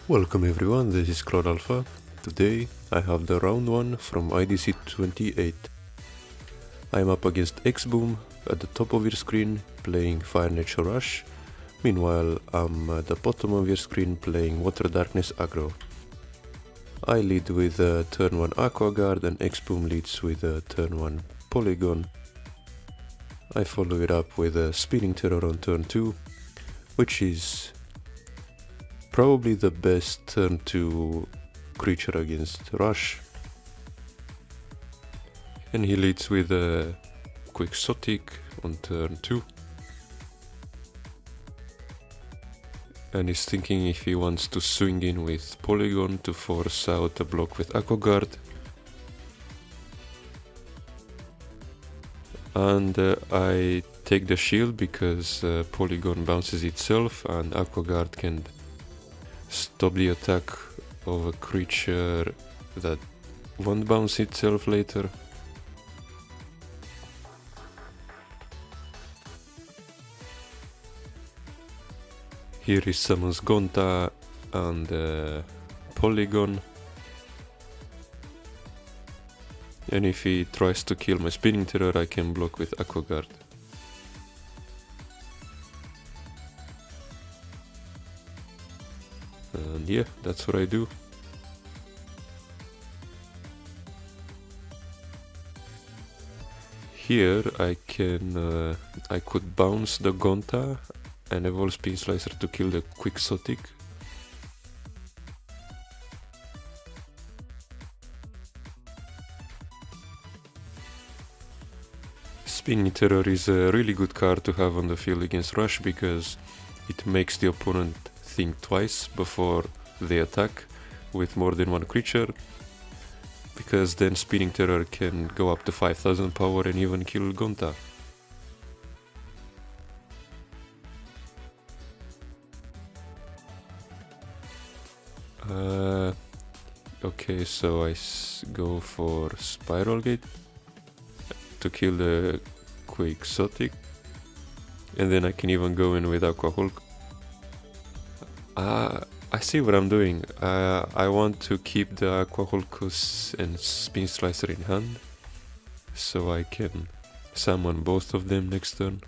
Welcome everyone, this is Cloud Alpha. Today I have the round 1 from IDC 28. I'm up against XBoom at the top of your screen playing Fire Nature Rush. Meanwhile I'm at the bottom of your screen playing Water Darkness Aggro. I lead with turn 1 Aqua Guard and XBoom leads with turn 1 Polygon. I follow it up with a Spinning Terror on turn 2, which is probably the best turn 2 creature against Rush. And he leads with a Quixotic on turn 2. And he's thinking if he wants to swing in with Polygon to force out a block with Aqua Guard. And I take the shield because Polygon bounces itself and Aqua Guard can stop the attack of a creature that won't bounce itself later. Here he summons Gonta and Polygon. And if he tries to kill my Spinning Terror, I can block with Aqua Guard. And yeah, that's what I do. Here I could bounce the Gonta and evolve Spin Slicer to kill the Quixotic. Spinning Terror is a really good card to have on the field against Rush because it makes the opponent think twice before they attack with more than one creature, because then Spinning Terror can go up to 5000 power and even kill Gonta. Okay, so I go for Spiral Gate to kill the Quixotic, and then I can even go in with Aqua Hulk. I see what I'm doing. I want to keep the Aqua Hulkus and Spin Slicer in hand, so I can summon both of them next turn.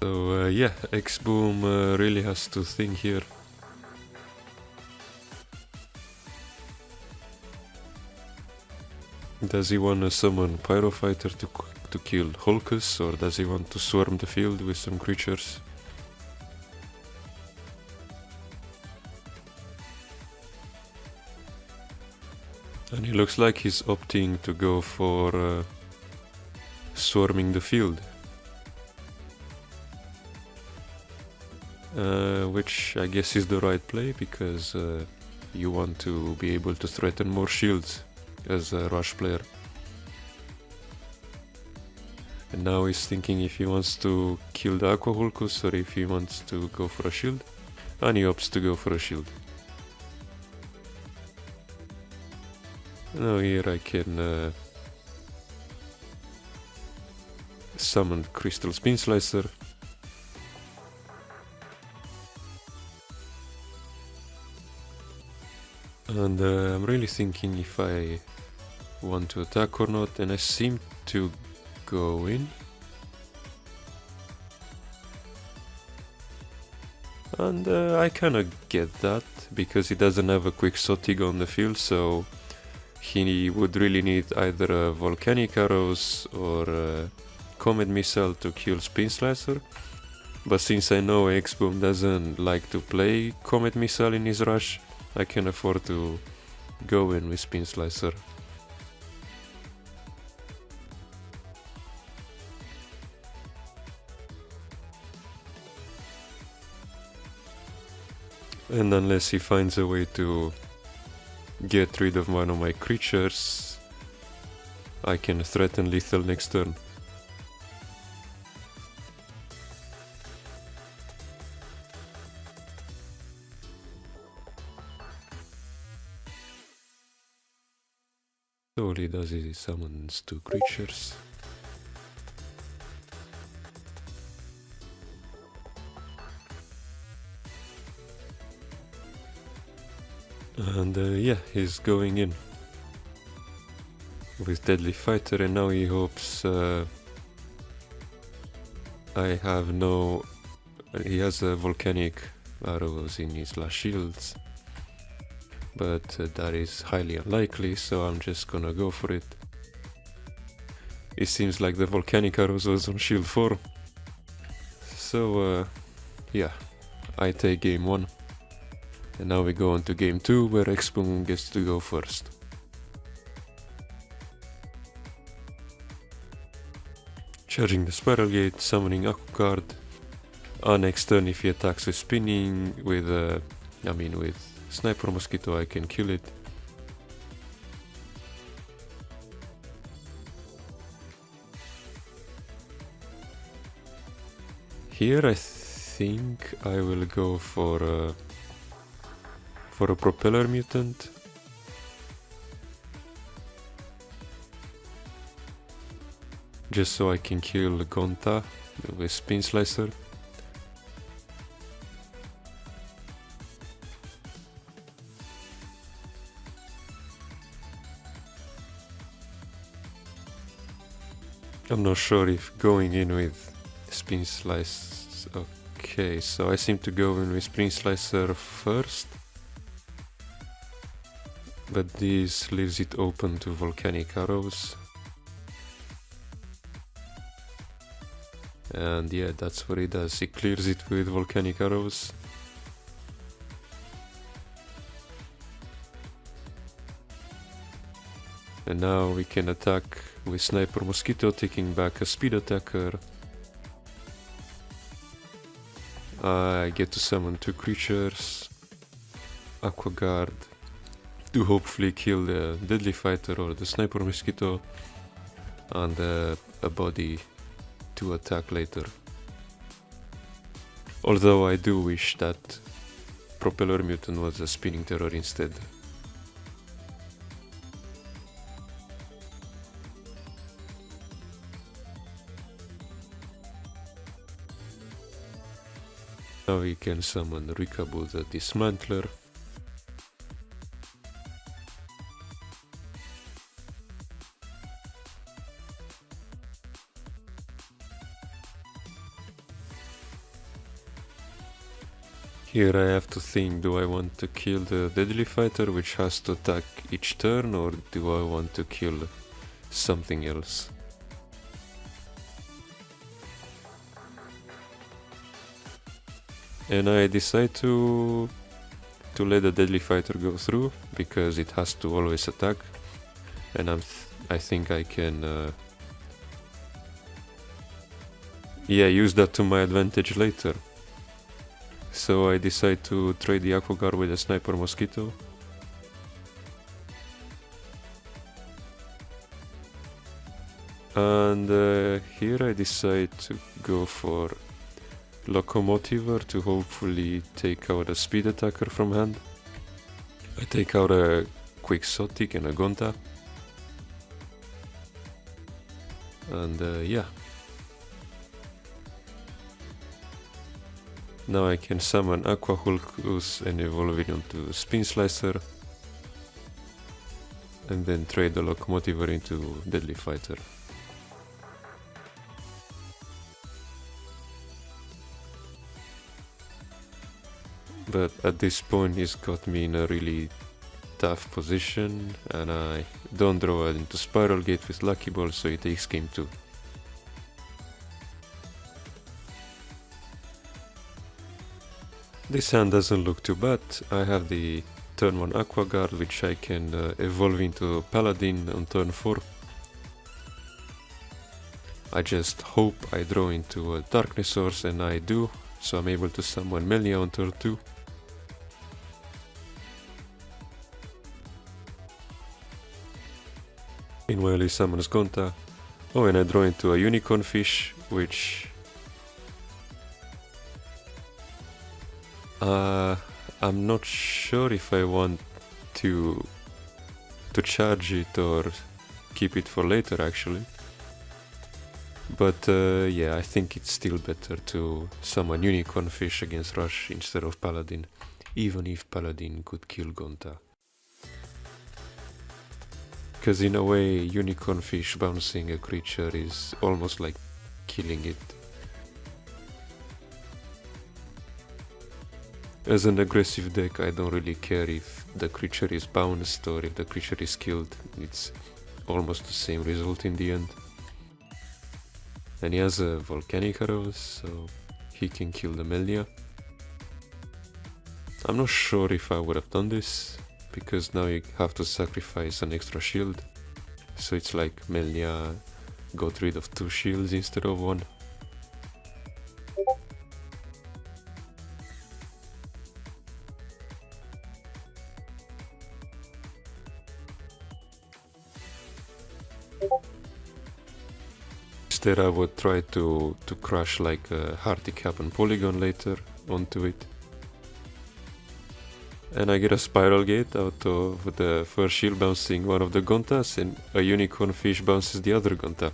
So yeah, XBoom really has to think here. Does he want to summon Pyrofighter to kill Hulkus, or does he want to swarm the field with some creatures? And he looks like he's opting to go for swarming the field. Which I guess is the right play, because you want to be able to threaten more shields as a Rush player. And now he's thinking if he wants to kill the Aqua Hulkus or if he wants to go for a shield, and he opts to go for a shield. Now here I can summon Crystal Spin Slicer. And I'm really thinking if I want to attack or not, and I seem to go in. And I kinda get that, because he doesn't have a Quixotic on the field, so he would really need either a Volcanic Arrows or a Comet Missile to kill Spin Slicer. But since I know XBoom doesn't like to play Comet Missile in his Rush, I can afford to go in with Spin Slicer. And unless he finds a way to get rid of one of my creatures, I can threaten lethal next turn. So all he does is he summons 2 creatures. And yeah, he's going in with Deadly Fighter, and now he hopes I have no... He has volcanic arrows in his last shields, but that is highly unlikely, so I'm just gonna go for it. It seems like the volcanic arrows was on shield 4. So yeah, I take game 1. And now we go on to game 2, where XBoom gets to go first. Charging the Spiral Gate, summoning Aqua card. Next turn, if he attacks with spinning, with Sniper Mosquito, I can kill it. Here I think I will go for a Propeller Mutant. Just so I can kill Gonta with Spin Slicer. I'm not sure if going in with Spin Slice... Okay, so I seem to go in with Spin Slicer first. But this leaves it open to Volcanic Arrows. And yeah, that's what he does. He clears it with Volcanic Arrows. And now we can attack with Sniper Mosquito, taking back a speed attacker. I get to summon 2 creatures, Aqua Guard, to hopefully kill the Deadly Fighter or the Sniper Mosquito, and a body to attack later. Although I do wish that Propeller Mutant was a Spinning Terror instead. Now we can summon Rikabu the Dismantler. Here I have to think, do I want to kill the Deadly Fighter, which has to attack each turn, or do I want to kill something else? And I decide to let the Deadly Fighter go through, because it has to always attack, and I think I can use that to my advantage later. So I decide to trade the Aqua Guard with a Sniper Mosquito. And here I decide to go for Locomotiver to hopefully take out a speed attacker from hand. I take out a Quixotic and a Gonta. And yeah. Now I can summon Aqua Hulkus and evolve it onto Spin Slicer. And then trade the Locomotiver into Deadly Fighter. But at this point he's got me in a really tough position, and I don't draw it into Spiral Gate with Lucky Ball, so he takes game 2. This hand doesn't look too bad. I have the turn 1 Aqua Guard, which I can evolve into Paladin on turn 4. I just hope I draw into a Darkness Source, and I do, so I'm able to summon Melia on turn 2. Meanwhile he summons Gonta. Oh, and I draw into a Unicorn Fish, which... I'm not sure if I want to charge it or keep it for later actually. But yeah, I think it's still better to summon Unicorn Fish against Rush instead of Paladin, even if Paladin could kill Gonta. Because in a way, Unicorn Fish bouncing a creature is almost like killing it. As an aggressive deck, I don't really care if the creature is bounced or if the creature is killed. It's almost the same result in the end. And he has a Volcanic Arrows, so he can kill the Melnia. I'm not sure if I would have done this, because now you have to sacrifice an extra shield. So it's like Melnia got rid of 2 shields instead of 1. Instead I would try to crush like a Hearty Cap and Polygon later onto it. And I get a Spiral Gate out of the first shield bouncing one of the Gontas, and a Unicorn Fish bounces the other Gonta.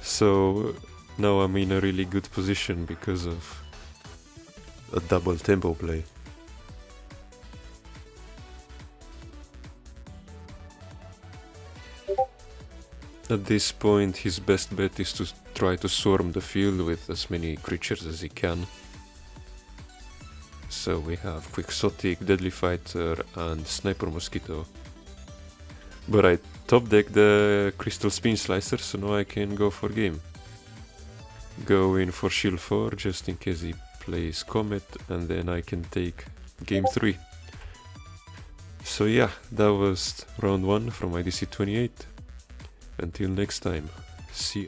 So now I'm in a really good position because of a double tempo play. At this point his best bet is to try to swarm the field with as many creatures as he can. So we have Quixotic, Deadly Fighter and Sniper Mosquito. But I top deck the Crystal Spin Slicer, so now I can go for game. Go in for shield 4 just in case he plays Comet, and then I can take game 3. So yeah, that was round 1 from IDC 28. Until next time, see you.